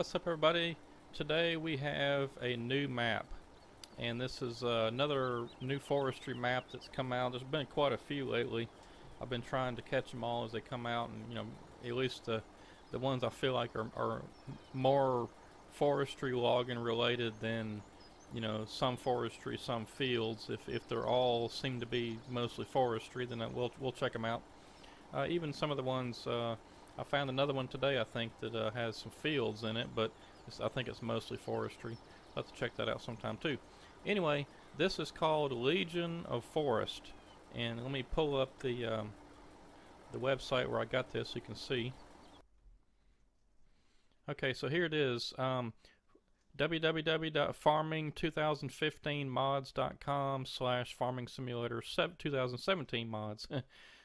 what's up everybody? Today we have a new map, and this is another new forestry map that's come out. There's been quite a few lately. I've been trying to catch them all as they come out, and at least the ones I feel like are more forestry logging related than some forestry, some fields. If they're all seem to be mostly forestry, then we'll check them out. Even some of the ones, I found another one today, I think, that has some fields in it, but I think it's mostly forestry. I'll have to check that out sometime too. Anyway, this is called Legion of Forest, and let me pull up the website where I got this so you can see. Okay, so here it is, www.farming2015mods.com/farming simulator 2017 mods.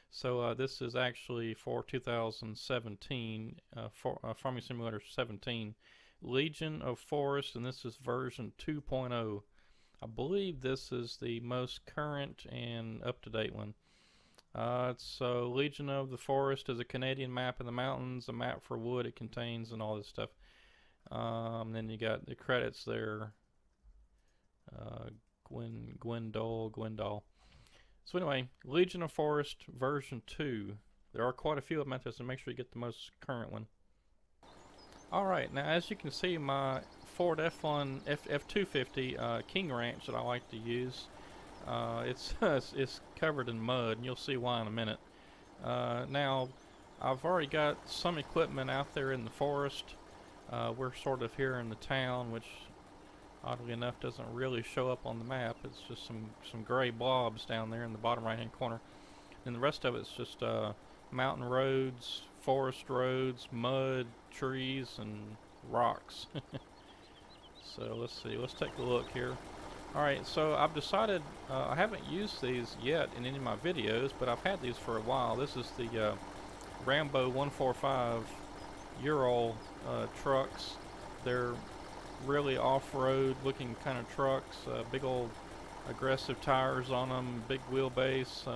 So this is actually for 2017, Farming Simulator 17, Legion of Forest, and this is version 2.0. I believe this is the most current and up-to-date one. So Legion of the Forest is a Canadian map of the mountains, a map for wood it contains, and all this stuff. Then you got the credits there. Gwendol. So anyway, Legion of Forest version 2. There are quite a few of them out there, so make sure you get the most current one. Alright, now as you can see, my Ford F250 King Ranch that I like to use, it's covered in mud, and you'll see why in a minute. Now, I've already got some equipment out there in the forest. We're sort of here in the town, which oddly enough doesn't really show up on the map. It's just some gray blobs down there in the bottom right hand corner, and the rest of it's just mountain roads, forest roads, mud, trees, and rocks. So let's see, let's take a look here. Alright, so I've decided, I haven't used these yet in any of my videos, but I've had these for a while. This is the Rambo 145 Ural trucks. They're really off-road looking kind of trucks, big old aggressive tires on them, big wheelbase,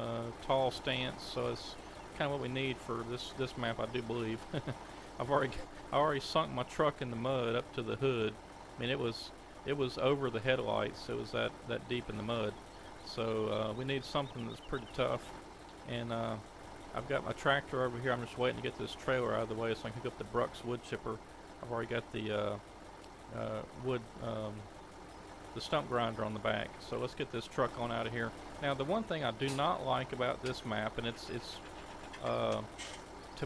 tall stance, so it's kind of what we need for this map, I do believe. I already sunk my truck in the mud up to the hood. I mean, it was over the headlights. It was that deep in the mud. So we need something that's pretty tough, and I've got my tractor over here. I'm just waiting to get this trailer out of the way so I can hook up the Brux wood chipper. I've already got the the stump grinder on the back. So let's get this truck on out of here. Now, the one thing I do not like about this map, and it's to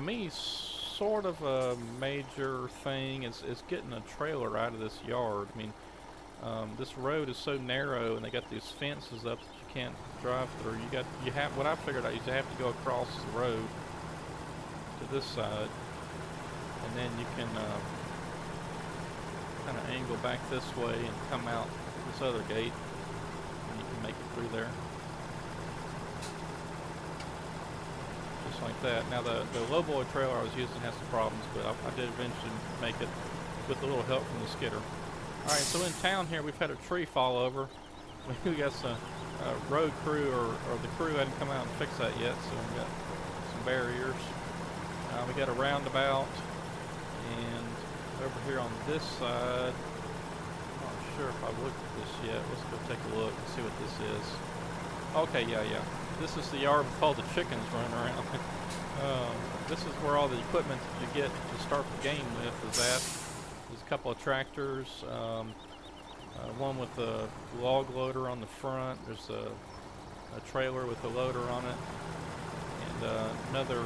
me sort of a major thing, is getting a trailer out of this yard. I mean, this road is so narrow, and they got these fences up that you can't drive through. What I figured out is you have to go across the road to this side, and then you can kind of angle back this way and come out this other gate, and you can make it through there just like that. Now the lowboy trailer I was using has some problems, but I did eventually make it with a little help from the skidder. Alright, so in town here we've had a tree fall over. We got some road crew, or the crew hadn't come out and fixed that yet, so we got some barriers. We got a roundabout, and over here on this side, I'm not sure if I've looked at this yet. Let's go take a look and see what this is. Okay, yeah. This is the yard with all the chickens running around. This is where all the equipment that you get to start the game with is at. There's a couple of tractors, one with a log loader on the front. There's a trailer with a loader on it, and another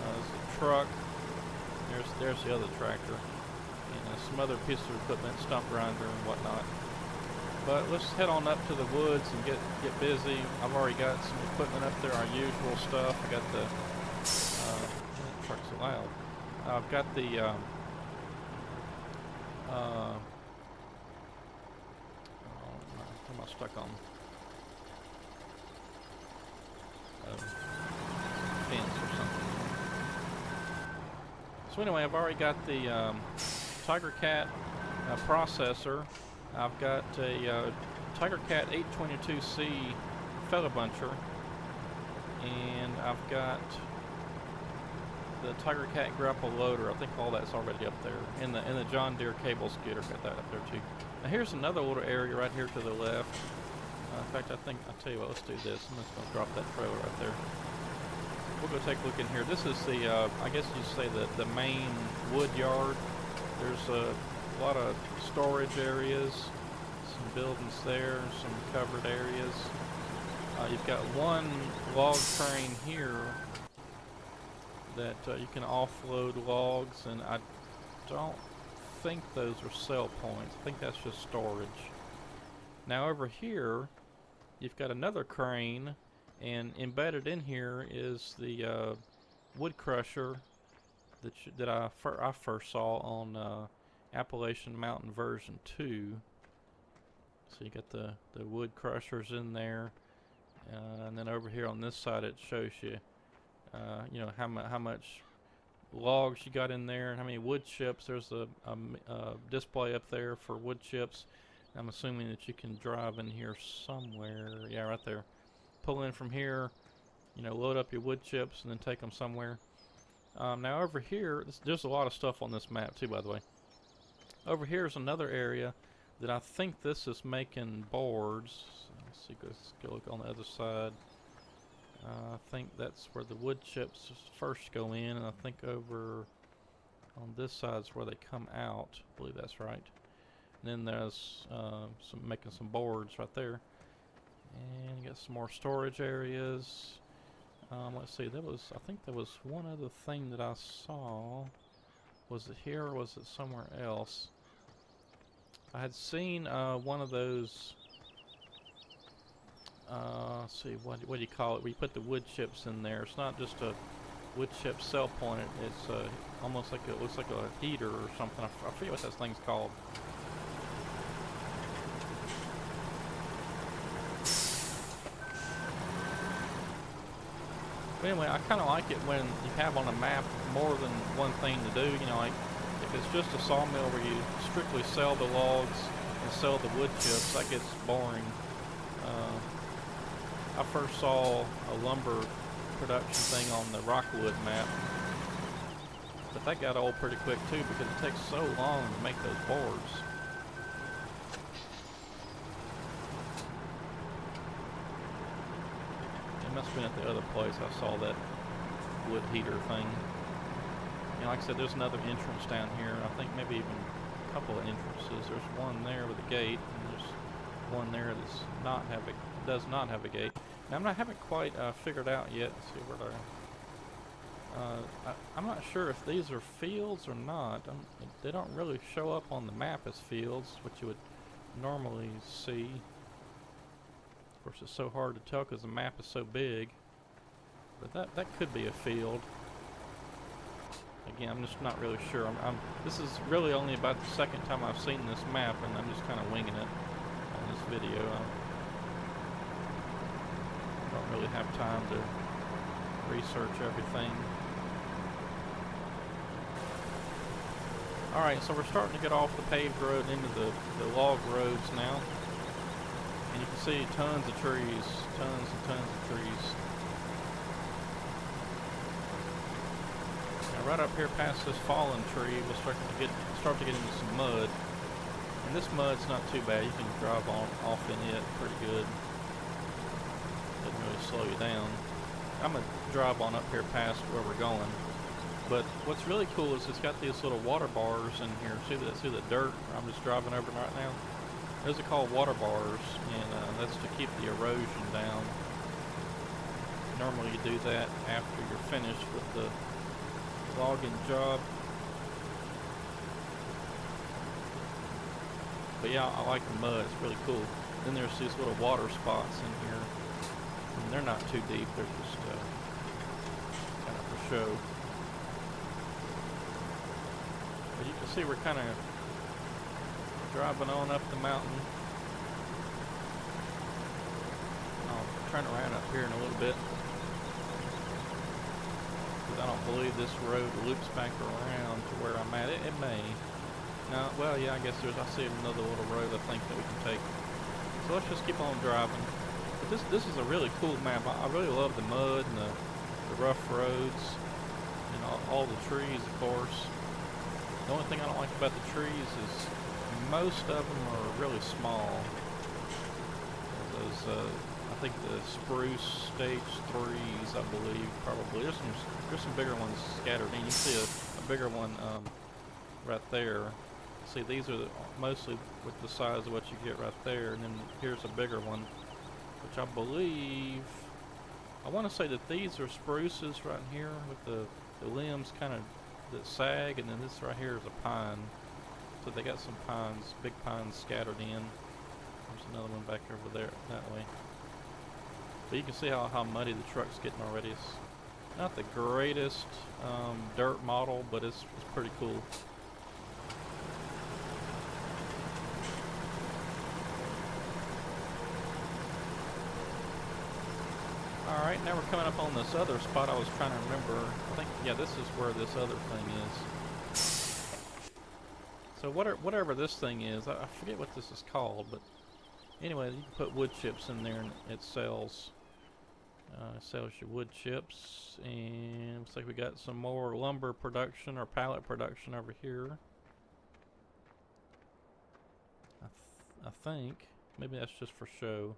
there's a truck. There's the other tractor, and some other pieces of equipment, stump grinder and whatnot. But let's head on up to the woods and get busy. I've already got some equipment up there, our usual stuff. I got the that truck's so loud. I've got the what am I stuck on? Fence or something. So anyway, I've already got the Tiger Cat processor. I've got a Tiger Cat 822C feather buncher, and I've got the Tiger Cat grapple loader. I think all that's already up there. And the John Deere cable skidder, got that up there too. Now here's another little area right here to the left. In fact, I'll tell you what, let's do this. I'm just going to drop that trailer right there. We'll go take a look in here. This is the, I guess you'd say the main wood yard. There's a lot of storage areas, some buildings there, some covered areas. You've got one log train here that you can offload logs, and I don't think those are sell points. I think that's just storage. Now over here, you've got another crane, and embedded in here is the wood crusher that I first saw on Appalachian Mountain version 2. So you got the wood crushers in there, and then over here on this side it shows you, you know, how much logs you got in there and how many wood chips. There's a display up there for wood chips. I'm assuming that you can drive in here somewhere. Yeah, right there. Pull in from here, you know, load up your wood chips and then take them somewhere. Now over here, there's a lot of stuff on this map too, by the way. Over here is another area that I think this is making boards. Let's see, let's go look on the other side. I think that's where the wood chips first go in, and I think over on this side is where they come out. I believe that's right. And then there's making some boards right there. And you got some more storage areas. Let's see, I think there was one other thing that I saw. Was it here or was it somewhere else? I had seen one of those, let's see, what do you call it? Where you put the wood chips in there. It's not just a wood chip sell point. It's almost like it looks like a heater or something. I forget what that thing's called. But anyway, I kind of like it when you have on a map more than one thing to do. You know, like if it's just a sawmill where you strictly sell the logs and sell the wood chips, that gets boring. I first saw a lumber production thing on the Rockwood map, but that got old pretty quick too because it takes so long to make those boards. It must have been at the other place I saw that wood heater thing. You know, like I said, there's another entrance down here. I think maybe even a couple of entrances. There's one there with a gate, and there's one there that's does not have a gate. Now I haven't quite figured out yet. Let's see where I'm not sure if these are fields or not. They don't really show up on the map as fields, which you would normally see. Of course, it's so hard to tell because the map is so big. But that could be a field. Again, I'm just not really sure. This is really only about the second time I've seen this map, and I'm just kind of winging it on this video. I don't really have time to research everything. Alright, so we're starting to get off the paved road into the log roads now. And you can see tons of trees, tons and tons of trees. Now right up here past this fallen tree, we'll start to get into some mud. And this mud's not too bad. You can drive off in it pretty good. Doesn't really slow you down. I'm gonna drive on up here past where we're going. But what's really cool is it's got these little water bars in here. See the dirt I'm just driving over right now? Those are called water bars, and that's to keep the erosion down. Normally you do that after you're finished with the logging job. But yeah, I like the mud, it's really cool. Then there's these little water spots in here. And they're not too deep, they're just kind of for show. But you can see we're kind of driving on up the mountain. I'll turn around up here in a little bit, because I don't believe this road loops back around to where I'm at. It may. No, well, yeah, I guess I see another little road I think that we can take. So let's just keep on driving. But this is a really cool map. I really love the mud and the rough roads. and all the trees, of course. The only thing I don't like about the trees is most of them are really small. Those, I think the spruce stage 3s, I believe, probably. There's some bigger ones scattered in. You can see a bigger one right there. See, these are mostly with the size of what you get right there, and then here's a bigger one, which I believe, I want to say that these are spruces right here with the limbs kind of that sag, and then this right here is a pine. So they got some pines, big pines scattered in. There's another one back over there that way. But you can see how muddy the truck's getting already. It's not the greatest dirt model, but it's pretty cool. Alright, now we're coming up on this other spot I was trying to remember. I think, yeah, this is where this other thing is. So whatever this thing is, I forget what this is called, but anyway, you can put wood chips in there and it sells. Sells your wood chips, and looks like we got some more lumber production or pallet production over here. I think maybe that's just for show.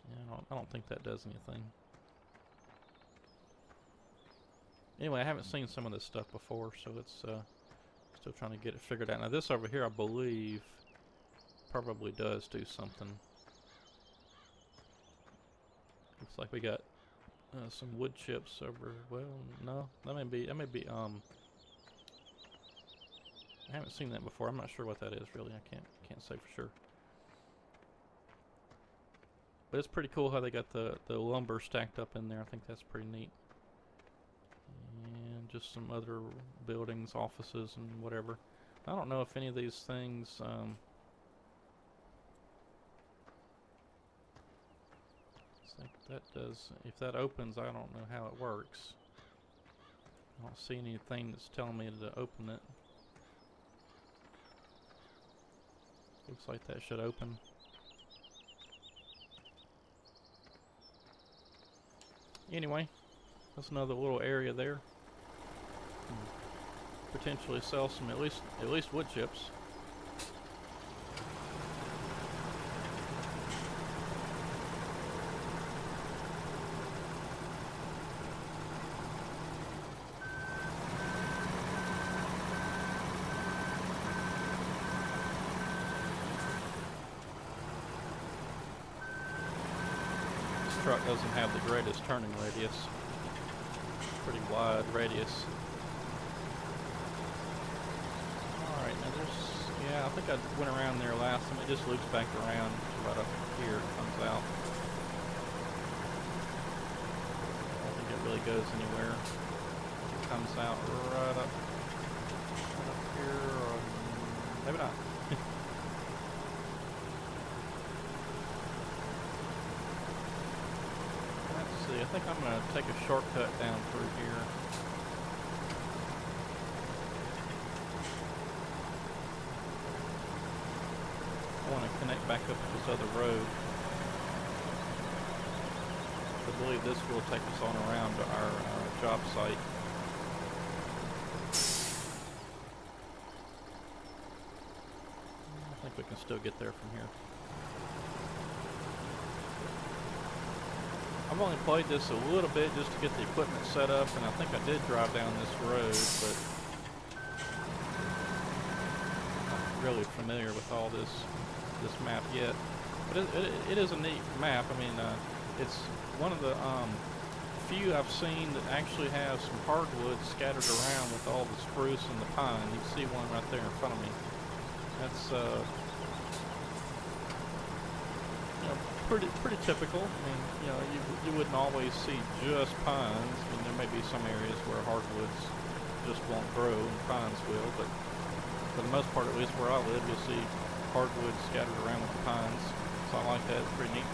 Yeah, I don't think that does anything. Anyway, I haven't seen some of this stuff before, so it's still trying to get it figured out. Now this over here, I believe, probably does do something. Looks like we got some wood chips over. Well, no, that may be. I haven't seen that before. I'm not sure what that is really. I can't say for sure. But it's pretty cool how they got the lumber stacked up in there. I think that's pretty neat. And just some other buildings, offices, and whatever. I don't know if any of these things. I think that does. If that opens, I don't know how it works. I don't see anything that's telling me to open it. Looks like that should open. Anyway, that's another little area there. Potentially sell some at least wood chips. Truck doesn't have the greatest turning radius. Pretty wide radius. Alright, now yeah, I think I went around there last time. It just loops back around right up here. It comes out. I don't think it really goes anywhere. It comes out right up here, or maybe not. I think I'm going to take a shortcut down through here. I want to connect back up to this other road. I believe this will take us on around to our job site. I think we can still get there from here. I've only played this a little bit just to get the equipment set up, and I think I did drive down this road, but I'm not really familiar with all this map yet. But it is a neat map. I mean, it's one of the few I've seen that actually has some hardwood scattered around with all the spruce and the pine. You can see one right there in front of me. That's pretty typical. I mean, you know, you wouldn't always see just pines. I mean, there may be some areas where hardwoods just won't grow and pines will, but for the most part, at least where I live, you'll see hardwoods scattered around with the pines. Something like that. It's pretty neat.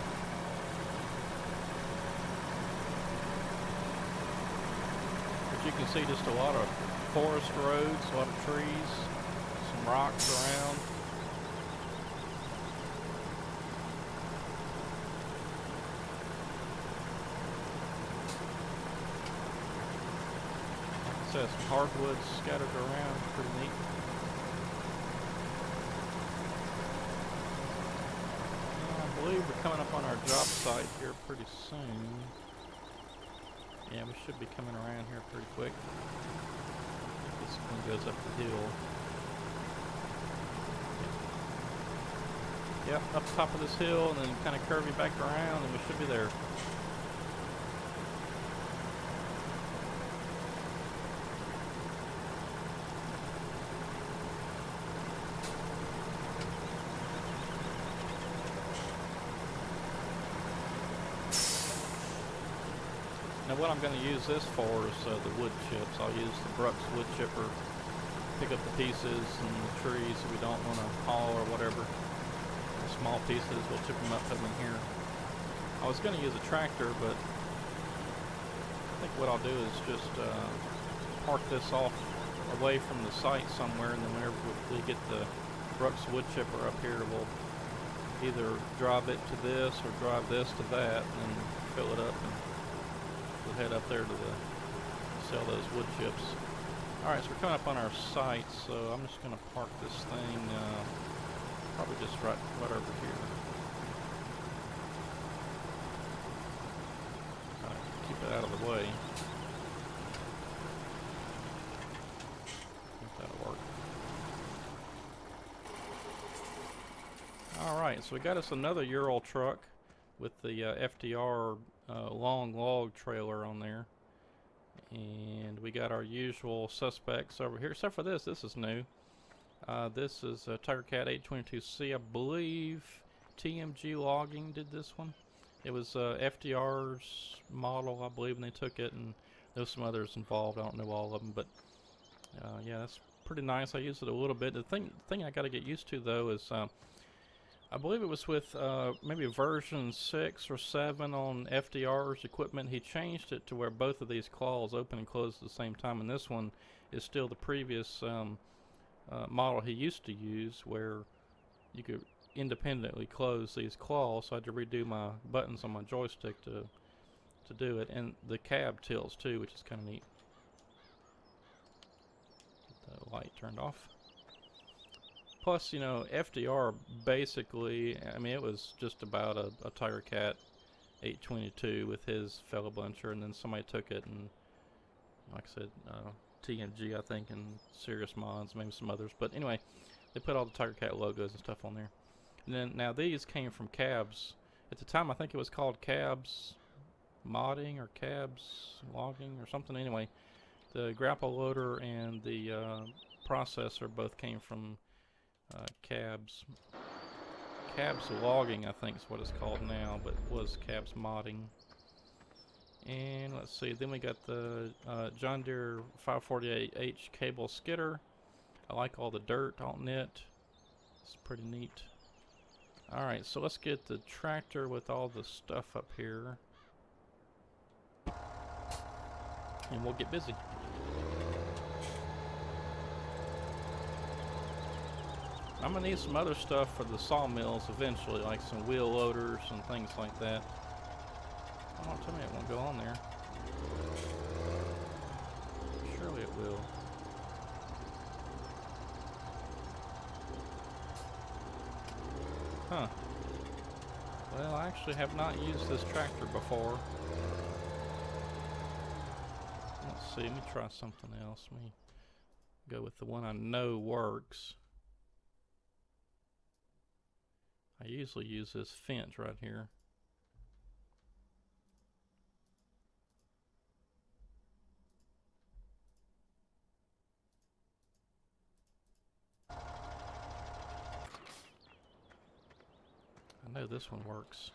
But you can see just a lot of forest roads, a lot of trees, some rocks around. said, some hardwoods scattered around, pretty neat. I believe we're coming up on our job site here pretty soon. Yeah, we should be coming around here pretty quick. This one goes up the hill. Yep, up top of this hill and then kind of curvy back around and we should be there. Now what I'm going to use this for is the wood chips. I'll use the Brooks wood chipper, pick up the pieces and the trees that we don't want to haul or whatever. The small pieces, we'll chip them up, put them in here. I was going to use a tractor, but I think what I'll do is just park this off away from the site somewhere, and then whenever we get the Brooks wood chipper up here, we'll either drive it to this or drive this to that and fill it up. And we'll head up there to sell those wood chips. Alright, so we're coming up on our site, so I'm just going to park this thing probably just right over here. Keep it out of the way. I think that'll work. Alright, so we got us another Ural truck with the FDR long log trailer on there, and we got our usual suspects over here, except for this is new. This is Tiger Cat 822C. I believe TMG Logging did this one. It was FDR's model, I believe, and they took it, and there was some others involved. I don't know all of them, but yeah, that's pretty nice. I used it a little bit. The thing I got to get used to though is I believe it was with maybe version 6 or 7 on FDR's equipment. He changed it to where both of these claws open and close at the same time, and this one is still the previous model he used to use, where you could independently close these claws. So I had to redo my buttons on my joystick to do it, and the cab tilts too, which is kind of neat. Get the light turned off. Plus, you know, FDR basically, I mean, it was just about a Tiger Cat 822 with his fellow buncher, and then somebody took it and, like I said, TMG, I think, and Serious Mods, maybe some others. But anyway, they put all the Tiger Cat logos and stuff on there. And then, now these came from Cabs. At the time, I think it was called Cabs Modding or Cabs Logging or something. Anyway, the grapple loader and the processor both came from Cabs Logging, I think is what it's called now, but was Cabs Modding. And let's see, then we got the John Deere 548H cable skidder. I like all the dirt on it. It's pretty neat. Alright, so let's get the tractor with all the stuff up here, and we'll get busy. I'm gonna need some other stuff for the sawmills eventually, like some wheel loaders and things like that. Oh, don't tell me it won't go on there. Surely it will. Huh. Well, I actually have not used this tractor before. Let's see, let me try something else. Let me go with the one I know works. I usually use this fence right here. I know this one works.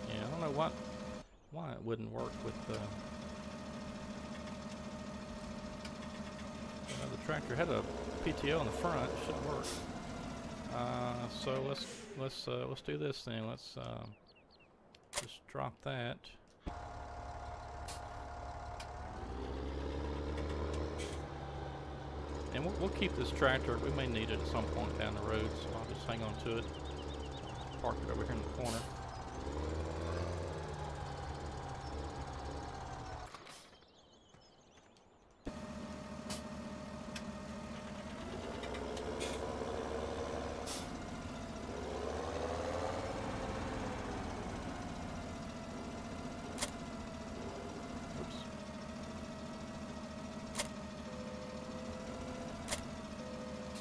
Yeah, I don't know why it wouldn't work with the tractor. Had a PTO in the front, it should work. So let's do this thing. Let's just drop that. And we'll keep this tractor. We may need it at some point down the road, so I'll hang on to it. Park it over here in the corner.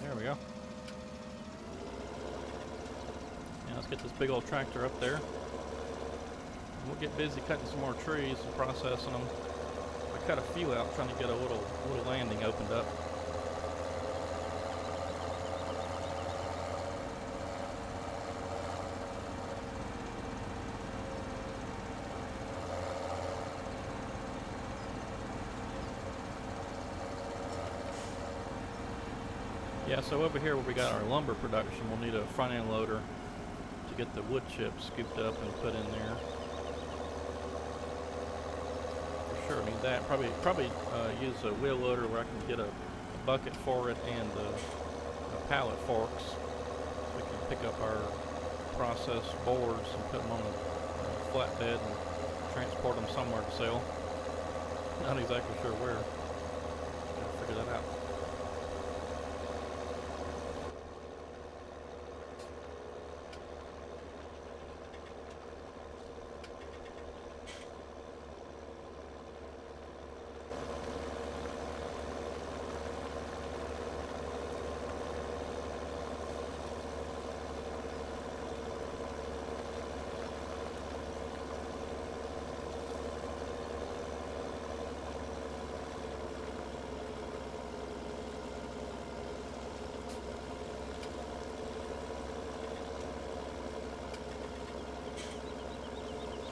There we go. Now let's get this big old tractor up there. And we'll get busy cutting some more trees and processing them. I cut a few out trying to get a little landing opened up. Yeah, so over here where we got our lumber production, we'll need a front end loader to get the wood chips scooped up and put in there. For sure need that. Probably use a wheel loader where I can get a bucket for it and pallet forks so we can pick up our processed boards and put them on a flatbed and transport them somewhere to sell. Not exactly sure where. Gotta figure that out.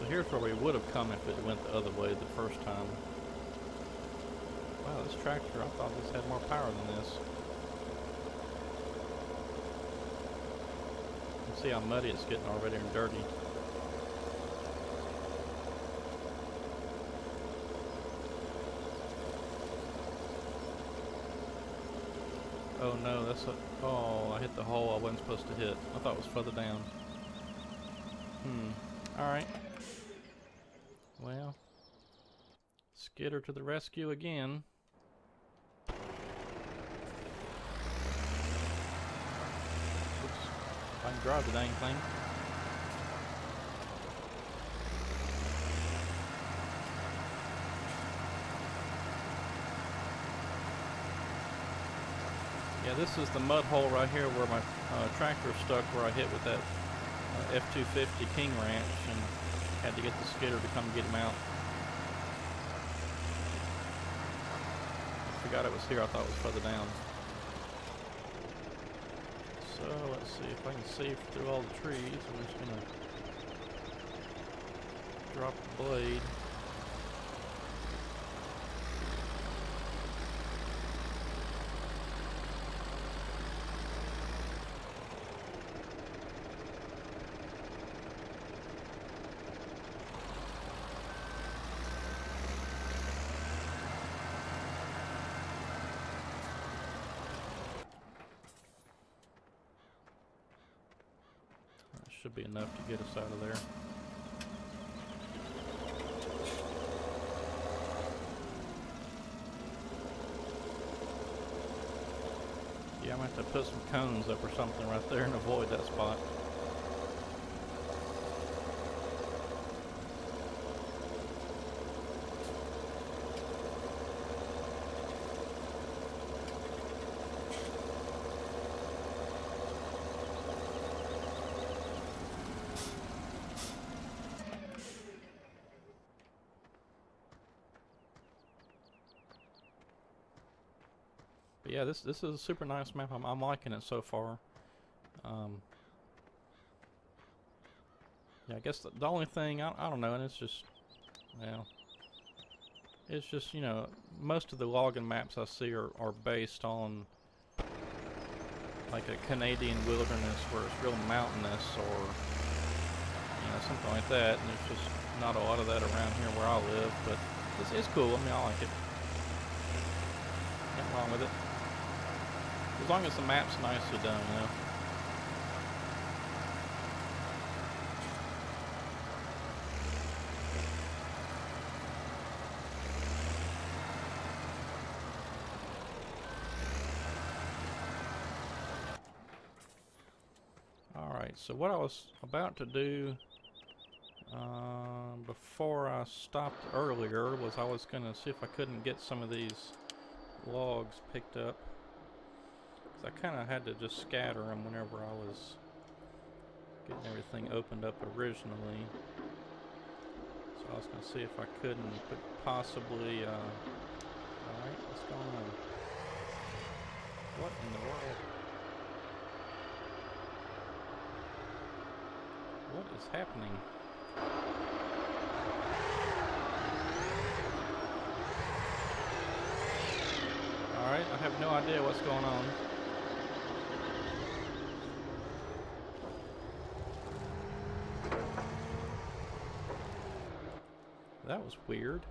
Here's where we would have come if it went the other way the first time. Wow, this tractor, I thought this had more power than this. You can see how muddy it's getting already and dirty. Oh no, oh, I hit the hole I wasn't supposed to hit. I thought it was further down. Alright. Well, skidder to the rescue again. Oops, if I can drive the dang thing. Yeah, this is the mud hole right here where my tractor stuck, where I hit with that F-250 King Ranch and had to get the skidder to come get him out. I forgot it was here. I thought it was further down. So let's see if I can see through all the trees. I'm just gonna drop the blade. Should be enough to get us out of there. Yeah, I'm going to have to put some cones up or something right there and avoid that spot. But yeah, this is a super nice map. I'm liking it so far. Yeah, I guess the only thing, I don't know, and it's just, well, it's just, you know, most of the logging maps I see are based on like a Canadian wilderness where it's real mountainous, or, you know, something like that, and there's just not a lot of that around here where I live, but it's cool. I mean, I like it. Nothing wrong with it. As long as the map's nicely done, you know. Alright, so what I was about to do before I stopped earlier was I was going to see if I couldn't get some of these logs picked up. Because I kind of had to just scatter them whenever I was getting everything opened up originally. So I was going to see if I couldn't possibly... Alright, what's going on? What in the world? What is happening? Alright, I have no idea what's going on. That was weird.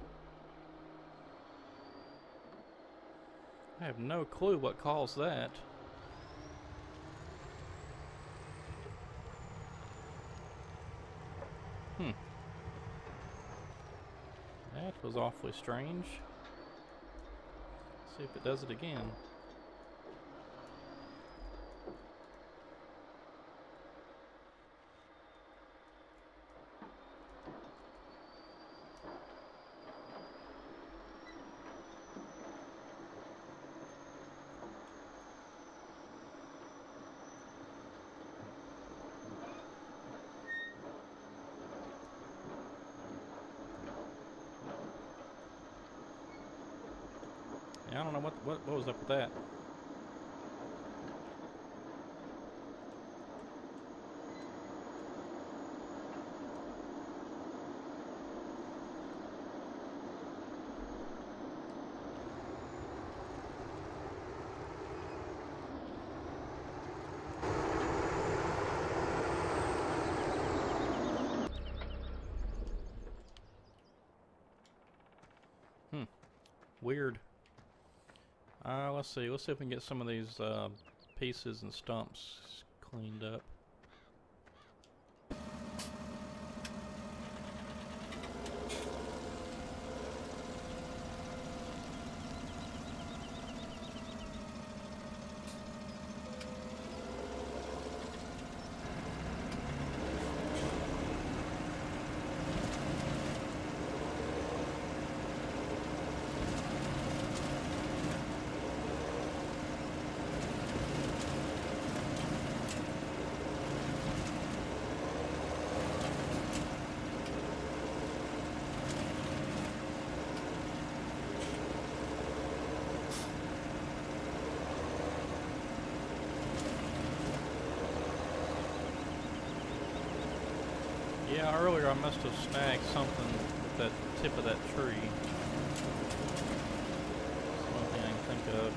I have no clue what caused that. That was awfully strange. See if it does it again. I don't know what was up with that. Weird. Let's see. Let's see if we can get some of these pieces and stumps cleaned up. Yeah, earlier I must have snagged something with that tip of that tree. That's one thing I can think of.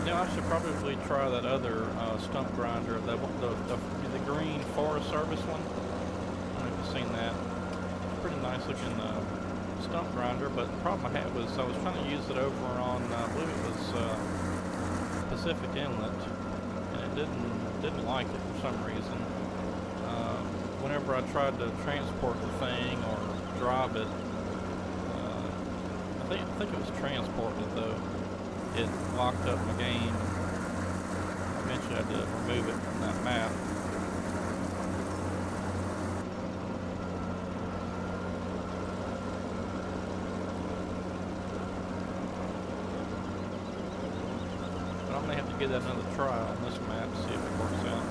I should probably try that other stump grinder, the green Forest Service one. I don't know if you've seen that. Pretty nice looking stump grinder, but the problem I had was I was trying to use it over on, I believe it was Pacific Inlet, and it didn't like it for some reason. Whenever I tried to transport the thing or drive it, I think it was transporting it though. It locked up my game. Eventually I had to remove it from that map. to give that another try on this map, see if it works out.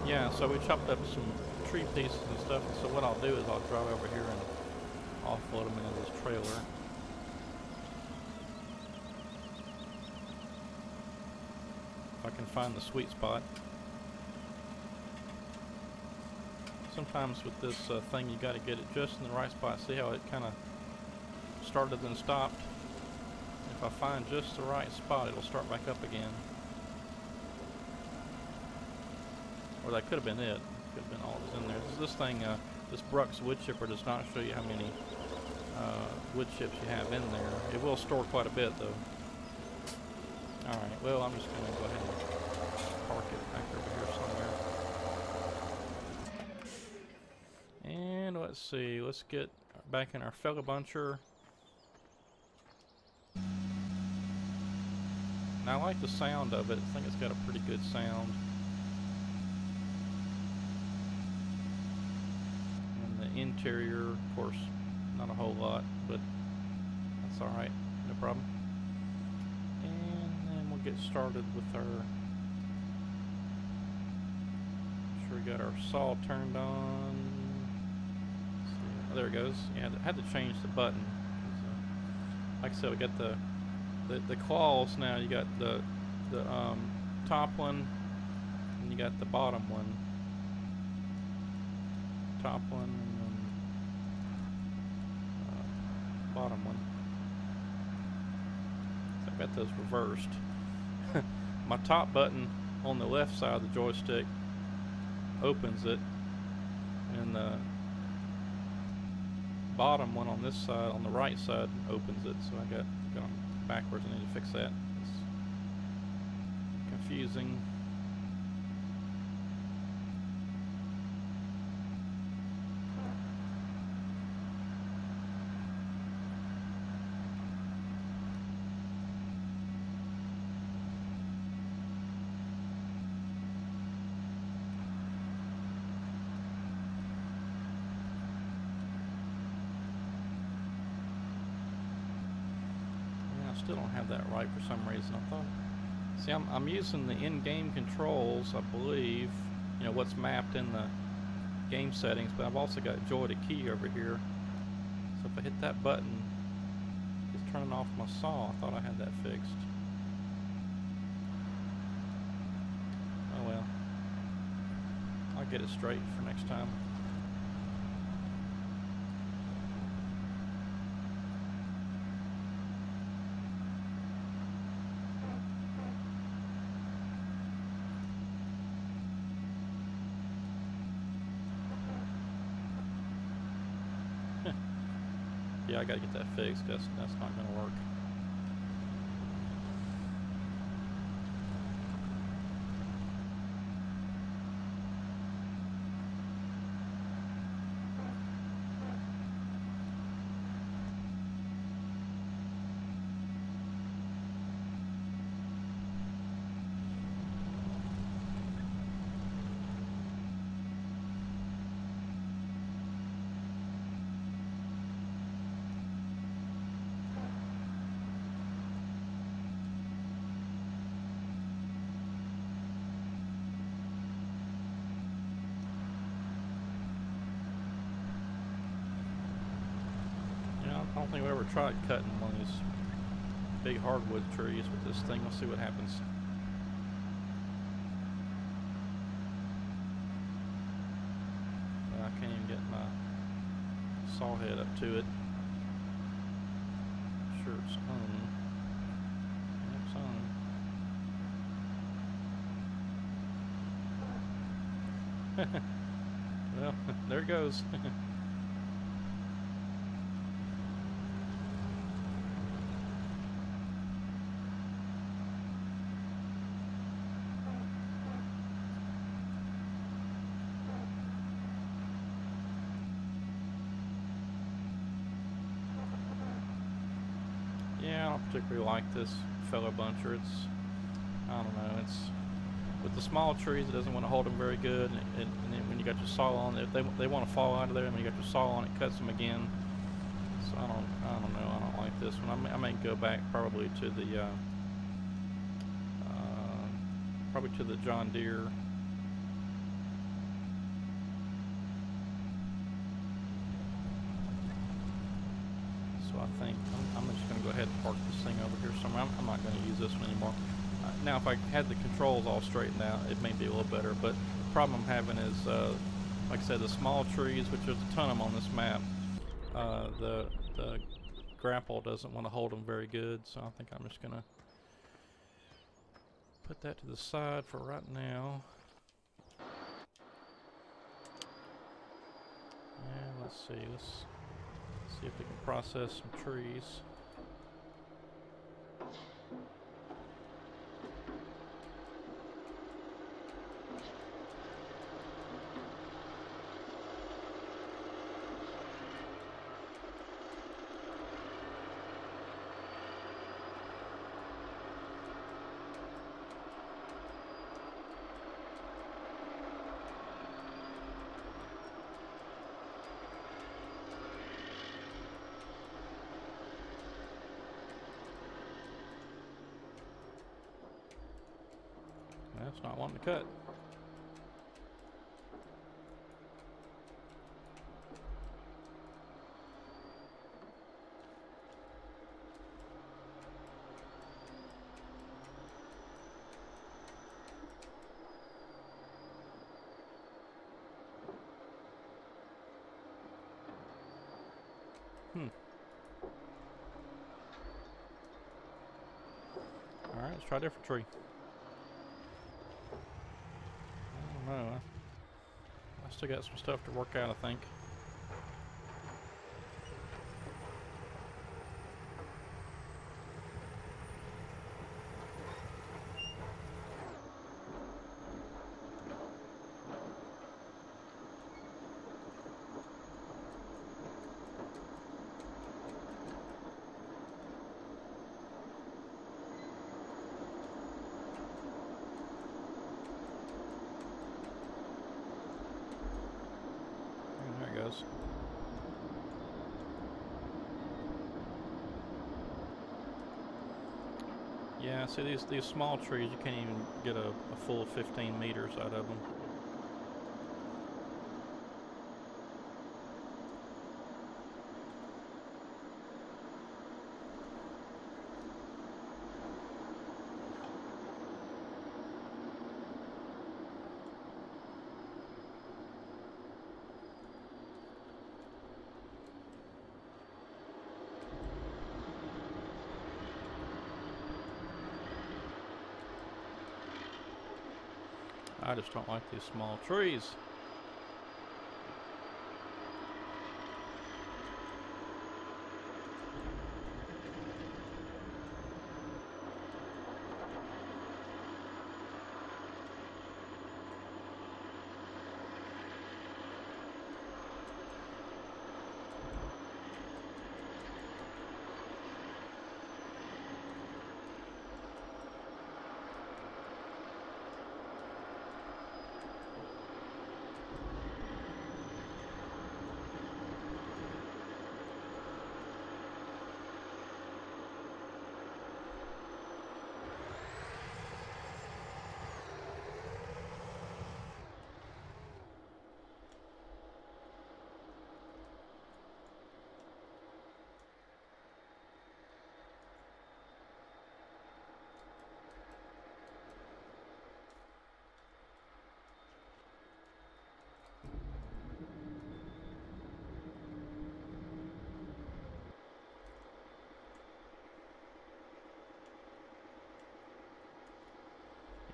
Yeah, so we chopped up some tree pieces and stuff, and so what I'll do is I'll drive over here and offload them into this trailer. If I can find the sweet spot. Sometimes with this thing you gotta get it just in the right spot. See how it kind of started and stopped? If I find just the right spot, it'll start back up again. Or that could have been it. Could have been all that's in there. This thing, this Brux wood chipper does not show you how many wood chips you have in there. It will store quite a bit though. Alright, well I'm just going to go ahead and park it back over here somewhere. And let's see, let's get back in our fella buncher. Now I like the sound of it. I think it's got a pretty good sound. Interior, of course, not a whole lot, but that's alright, no problem. And then we'll get started with our, sure we got our saw turned on. Oh, there it goes. Yeah, I had to change the button. Like I said, we got the claws now. You got the top one, and you got the bottom one. Top one. Bottom one. So I've got those reversed. My top button on the left side of the joystick opens it, and the bottom one on this side, on the right side, opens it. So I got going backwards. I need to fix that. It's confusing. Still don't have that right for some reason. I thought, see, I'm using the in-game controls, I believe, you know, what's mapped in the game settings, but I've also got joy to key over here. So if I hit that button, it's turning off my saw. I thought I had that fixed. Oh well. I'll get it straight for next time. Yeah, I gotta get that fixed. That's not gonna work. I don't think we ever tried cutting one of these big hardwood trees with this thing. We'll see what happens. I can't even get my saw head up to it. Sure it's on. It's on. Well, there it goes. Yeah, I don't particularly like this fellow buncher. I don't know, it's with the small trees, it doesn't want to hold them very good, and then when you got your saw on it, they want to fall out of there, and when you got your saw on it, cuts them again. So I don't know, I don't like this one. I may go back probably to the John Deere. So I think I'm just going to go ahead and park this thing over here somewhere. I'm not going to use this one anymore. Now, if I had the controls all straightened out, it may be a little better. But the problem I'm having is, like I said, the small trees, which there's a ton of them on this map, the grapple doesn't want to hold them very good. So I think I'm just going to put that to the side for right now. And let's see if we can process some trees. That's not wanting to cut. Alright, let's try a different tree. I don't know. I still got some stuff to work out, I think. There it goes. Yeah, see these small trees, you can't even get a full 15 meters out of them. I just don't like these small trees.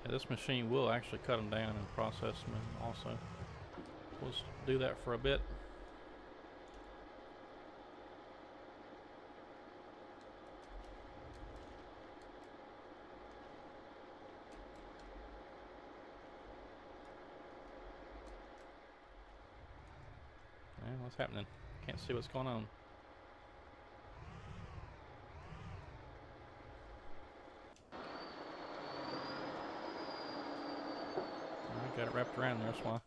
Yeah, this machine will actually cut them down and process them also. We'll just do that for a bit. What's happening? Can't see what's going on. I got it wrapped around there, that's why.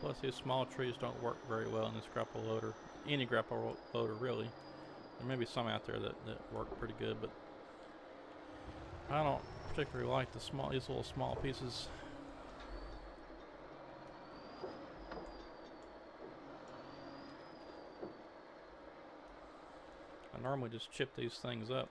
Plus these small trees don't work very well in this grapple loader. Any grapple loader really. There may be some out there that work pretty good, but I don't particularly like these little small pieces. I normally just chip these things up.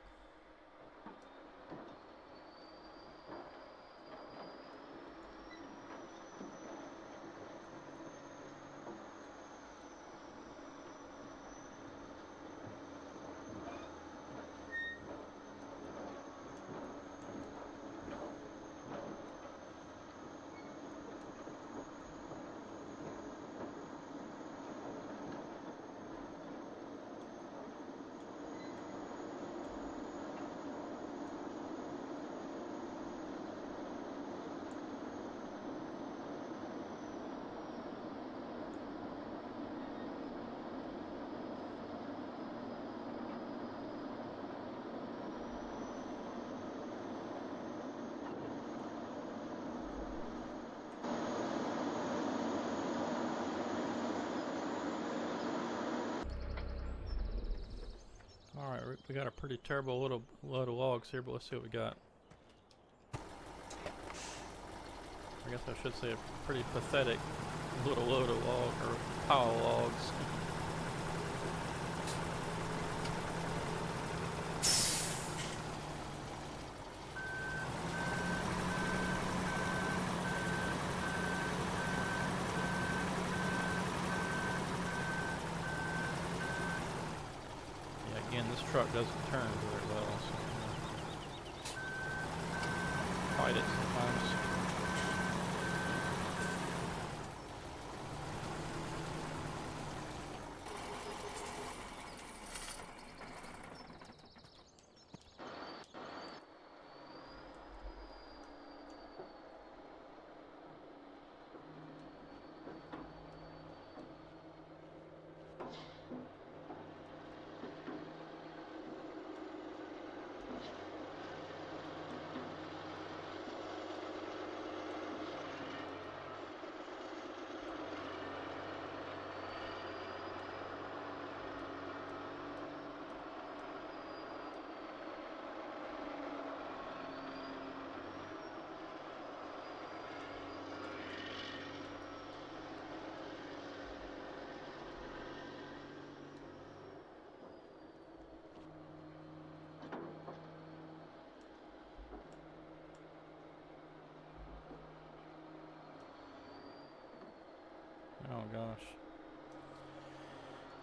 Alright, we got a pretty terrible little load of logs here, but let's see what we got. I guess I should say a pretty pathetic little load of log, or pile of logs. Again, this truck doesn't turn very well, so fight it sometimes.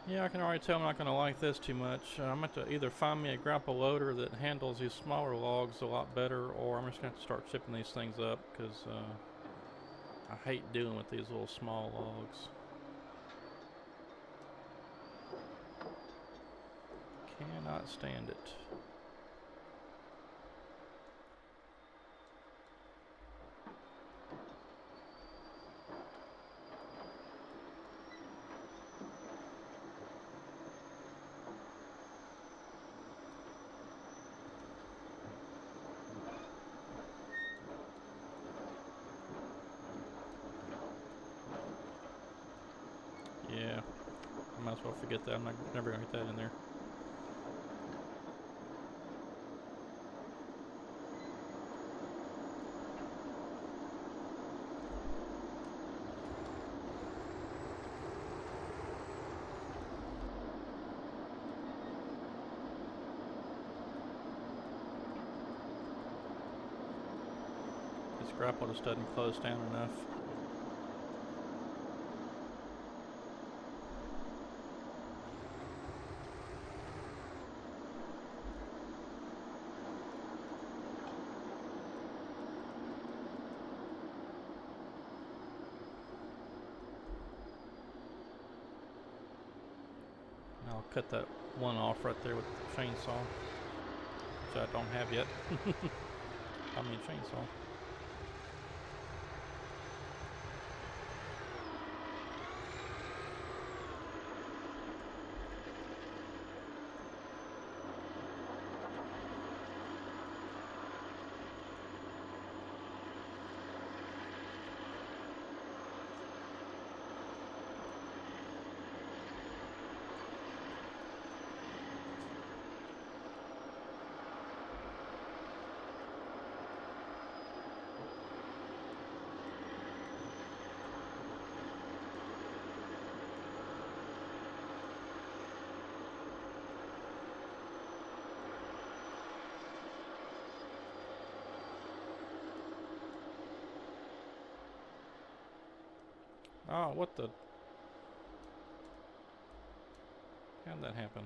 Yeah, I can already tell I'm not going to like this too much. I'm going to have to either find me a grapple loader that handles these smaller logs a lot better, or I'm just going to have to start shipping these things up, because I hate dealing with these little small logs. Cannot stand it. Yeah, I might as well forget that. I'm never going to get that in there. This grapple just doesn't close down enough. I'll cut that one off right there with the chainsaw, which I don't have yet. I mean chainsaw. Oh, what the? How'd that happen?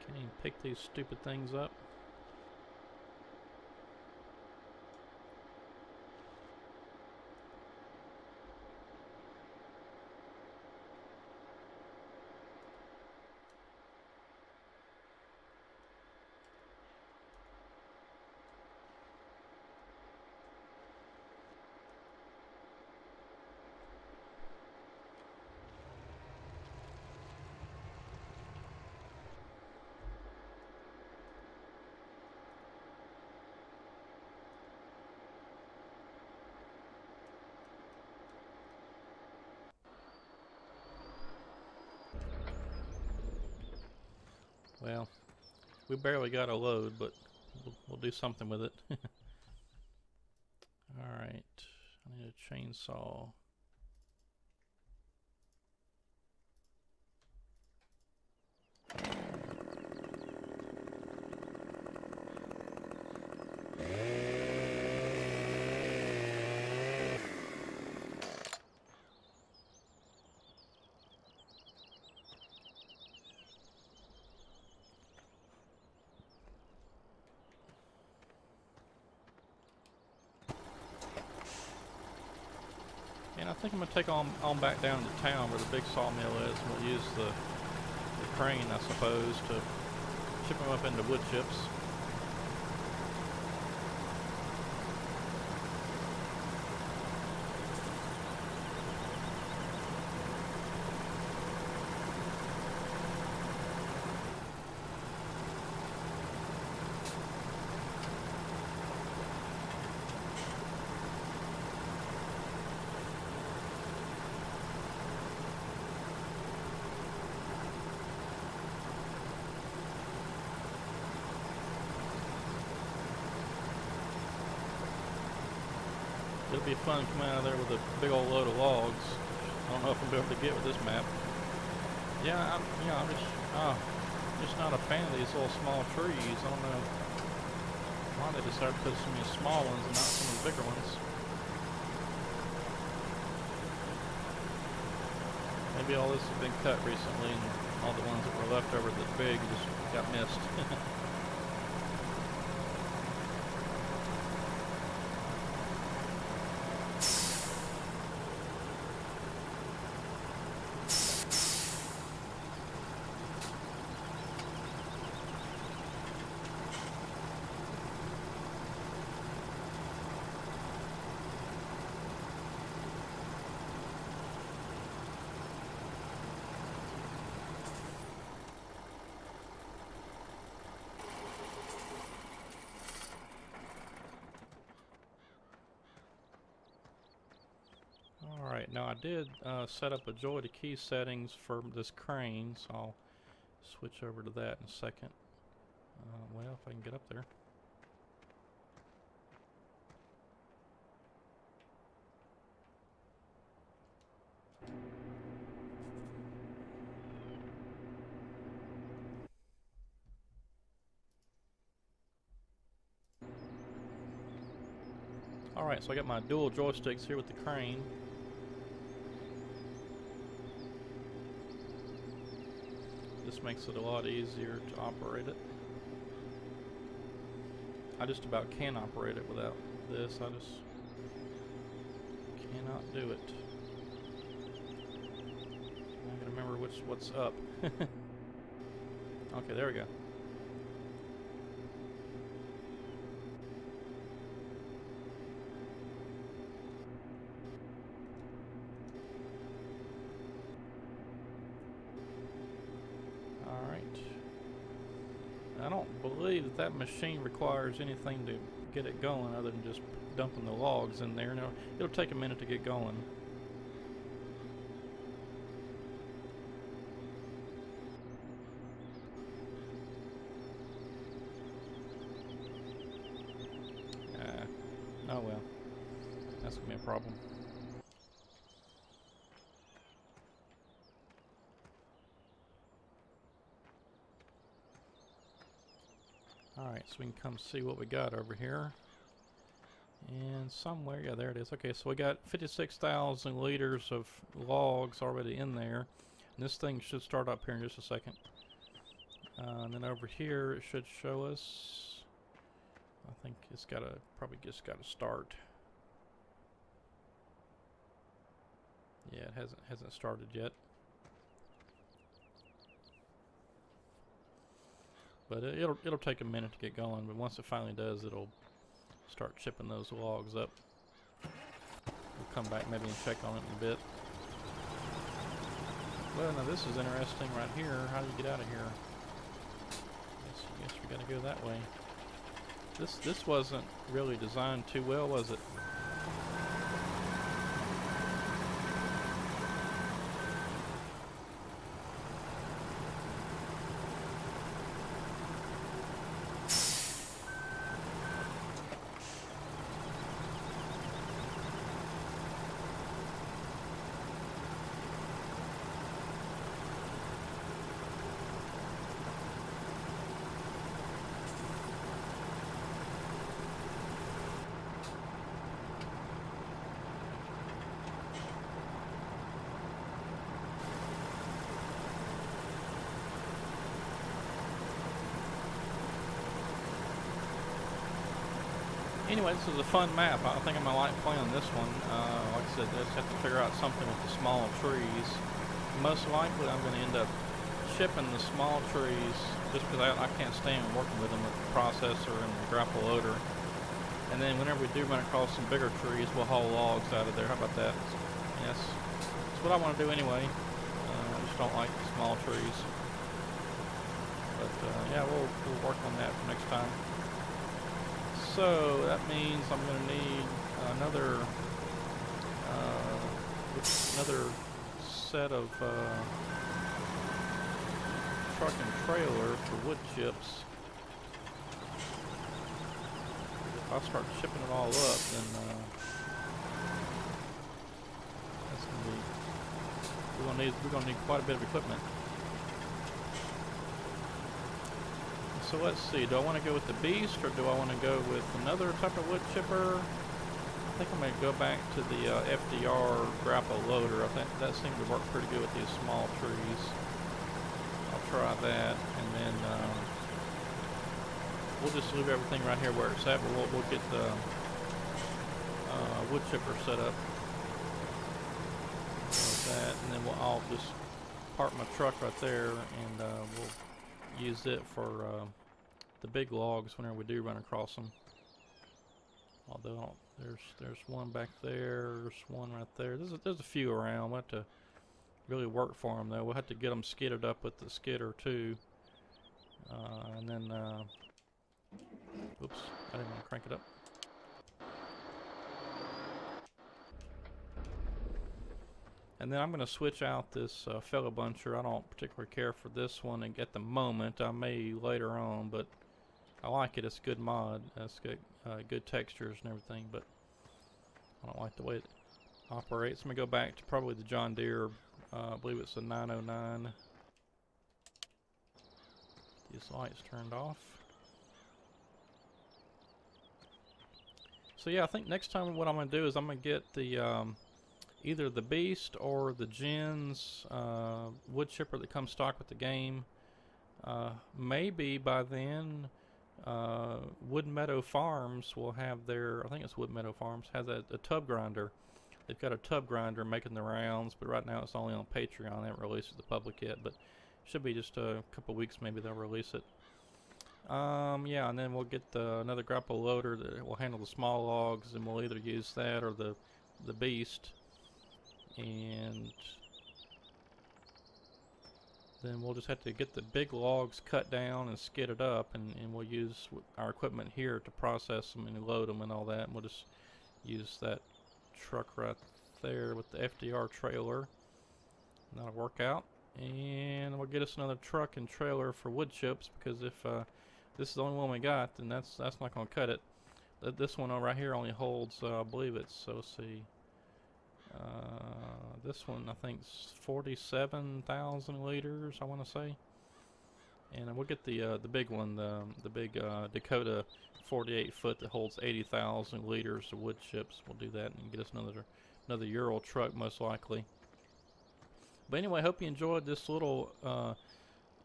Can't even pick these stupid things up. Well, we barely got a load, but we'll do something with it. Alright, I need a chainsaw. And I think I'm going to take on back down to town where the big sawmill is, and we'll use the crane, I suppose, to ship them up into wood chips. It'll be fun coming out of there with a big old load of logs. I don't know if I'll be able to get with this map. Yeah, I'm just not a fan of these little small trees. I don't know why they decided to put so many small ones and not some of the bigger ones. Maybe all this has been cut recently and all the ones that were left over that's big just got missed. Alright, now I did set up a joy to key settings for this crane, so I'll switch over to that in a second. Well, if I can get up there. Alright, so I got my dual joysticks here with the crane. This makes it a lot easier to operate it. I just about can't operate it without this. I just cannot do it. I gotta remember what's up. Okay, there we go. I don't believe that machine requires anything to get it going other than just dumping the logs in there. Now, it'll take a minute to get going. Oh well, that's gonna be a problem. Alright, so we can come see what we got over here. And somewhere, yeah, there it is. Okay, so we got 56,000 liters of logs already in there. And this thing should start up here in just a second. And then over here, it should show us. I think it's probably just gotta start. Yeah, it hasn't started yet. But it'll take a minute to get going, but once it finally does, it'll start chipping those logs up. We'll come back maybe and check on it in a bit. Well, now this is interesting right here. How do you get out of here? I guess we gotta go that way. This wasn't really designed too well, was it? Anyway, this is a fun map. I think I'm going to like playing this one. Like I said, I just have to figure out something with the small trees. Most likely I'm going to end up shipping the small trees just because I can't stand working with them with the processor and the grapple loader. And then whenever we do run across some bigger trees, we'll haul logs out of there. How about that? Yes, that's what I want to do anyway. I just don't like the small trees. But yeah, we'll work on that for next time. So that means I'm going to need another set of truck and trailer for wood chips. If I start shipping it all up, then we're gonna need quite a bit of equipment. So let's see. Do I want to go with the Beast or do I want to go with another type of wood chipper? I think I'm going to go back to the FDR grapple loader. I think that seemed to work pretty good with these small trees. I'll try that, and then we'll just leave everything right here where it's at. But we'll get the wood chipper set up like that, and then I'll just park my truck right there, and we'll use it for the big logs whenever we do run across them. Although there's one back there, there's one right there. There's a few around. We'll have to really work for them though. We'll have to get them skidded up with the skidder too. And then, oops, I didn't want to crank it up. And then I'm going to switch out this fellow buncher. I don't particularly care for this one at the moment. I may later on, but I like it. It's a good mod. It's got good textures and everything, but I don't like the way it operates. I'm going to go back to probably the John Deere. I believe it's a 909. These lights turned off. So yeah, I think next time what I'm going to do is I'm going to get the either the Beast or the Gens wood chipper that comes stock with the game. Maybe by then Wood Meadow Farms will have their, I think it's Wood Meadow Farms, has a tub grinder. They've got a tub grinder making the rounds, but right now it's only on Patreon. They haven't released it to the public yet, but should be just a couple weeks maybe they'll release it. Yeah, and then we'll get another grapple loader that will handle the small logs, and we'll either use that or the Beast. And then we'll just have to get the big logs cut down and skidded up, and we'll use our equipment here to process them and load them and all that. And we'll just use that truck right there with the FDR trailer. And that'll work out. And we'll get us another truck and trailer for wood chips, because if this is the only one we got, then that's not going to cut it. This one right here only holds, I believe it's, so let's see. This one I think is 47,000 liters, I want to say. And we'll get the big one, the big Dakota 48 foot that holds 80,000 liters of wood chips. We'll do that and get us another Ural truck most likely. But anyway, I hope you enjoyed this little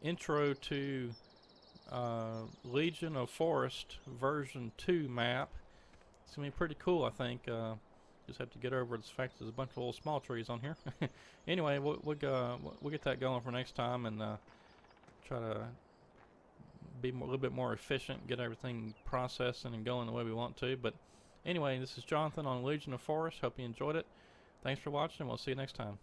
intro to Legion of Forest version 2 map. It's gonna be pretty cool, I think. Just have to get over the fact there's a bunch of little small trees on here. Anyway, we'll get that going for next time, and try to be a little bit more efficient, get everything processing and going the way we want to. But anyway, this is Jonathan on Legion of Forest. Hope you enjoyed it. Thanks for watching. We'll see you next time.